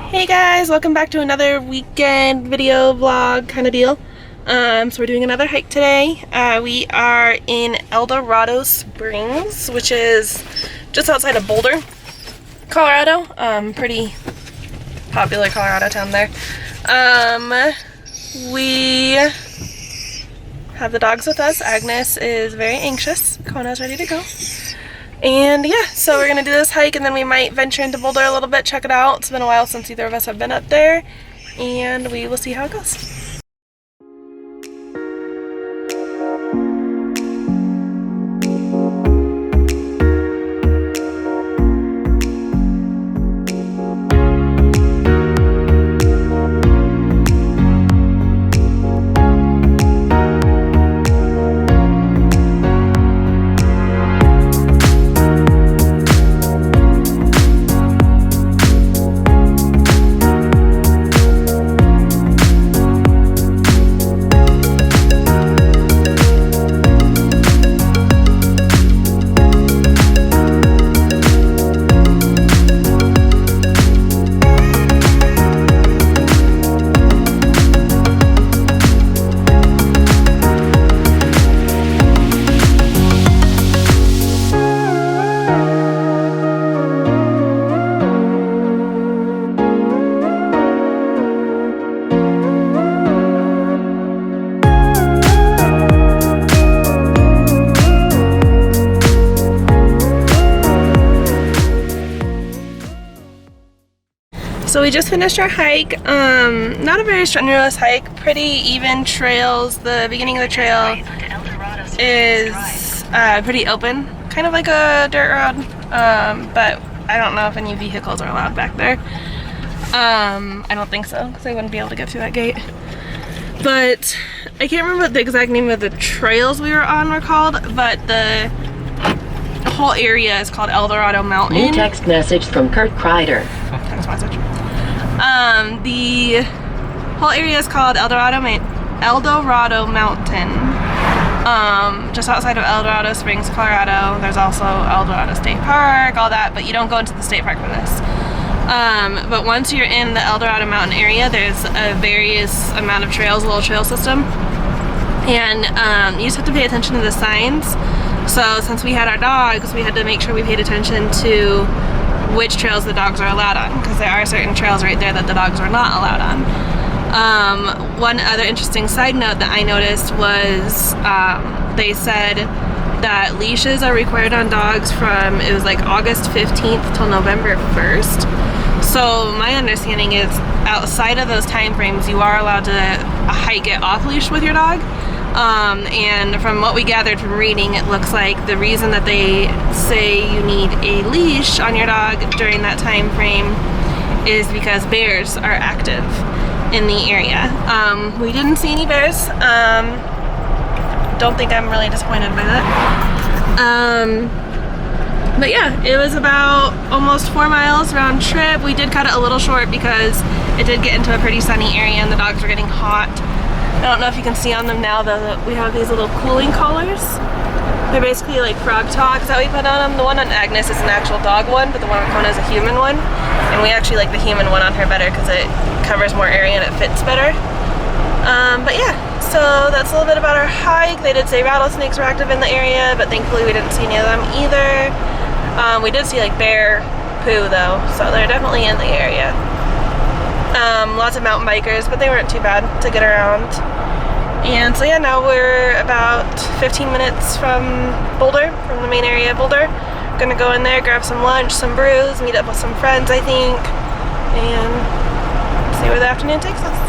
Hey guys, welcome back to another weekend video vlog kind of deal. So we're doing another hike today. We are in Eldorado Springs, which is just outside of Boulder, Colorado. Pretty popular Colorado town there. We have the dogs with us. Agnes is very anxious. Kona's ready to go. And yeah, so we're gonna do this hike and then we might venture into Boulder a little bit, check it out. It's been a while since either of us have been up there, and we will see how it goes. So we just finished our hike. Not a very strenuous hike, pretty even trails. The beginning of the trail is pretty open, kind of like a dirt road, but I don't know if any vehicles are allowed back there. I don't think so, because I wouldn't be able to get through that gate. But I can't remember what the exact name of the trails we were on were called, but the whole area is called Eldorado Mountain. New text message from Kurt Kreider. Text message. The whole area is called Eldorado Mountain. Just outside of Eldorado Springs, Colorado. There's also Eldorado State Park, all that, but you don't go into the state park for this. But once you're in the Eldorado Mountain area, there's a various amount of trails, a little trail system. And you just have to pay attention to the signs. So since we had our dogs, we had to make sure we paid attention to which trails the dogs are allowed on, because there are certain trails right there that the dogs are not allowed on. One other interesting side note that I noticed was they said that leashes are required on dogs from, it was like August 15th till November 1st. So my understanding is outside of those time frames you are allowed to hike it off leash with your dog. And from what we gathered from reading, it looks like the reason that they say you need a leash on your dog during that time frame is because bears are active in the area. We didn't see any bears. Don't think I'm really disappointed by that. But yeah, it was about almost 4 miles round trip. We did cut it a little short because it did get into a pretty sunny area and the dogs were getting hot. I don't know if you can see on them now though that we have these little cooling collars. They're basically like frog togs that we put on them. The one on Agnes is an actual dog one, but the one on Kona is a human one. And we actually like the human one on her better because it covers more area and it fits better. But yeah, so that's a little bit about our hike. They did say rattlesnakes were active in the area, but thankfully we didn't see any of them either. We did see like bear poo though, so they're definitely in the area. Lots of mountain bikers, but they weren't too bad to get around. And so yeah, now we're about 15 minutes from Boulder, from the main area of Boulder. Gonna go in there, grab some lunch, some brews, meet up with some friends I think, and see where the afternoon takes us.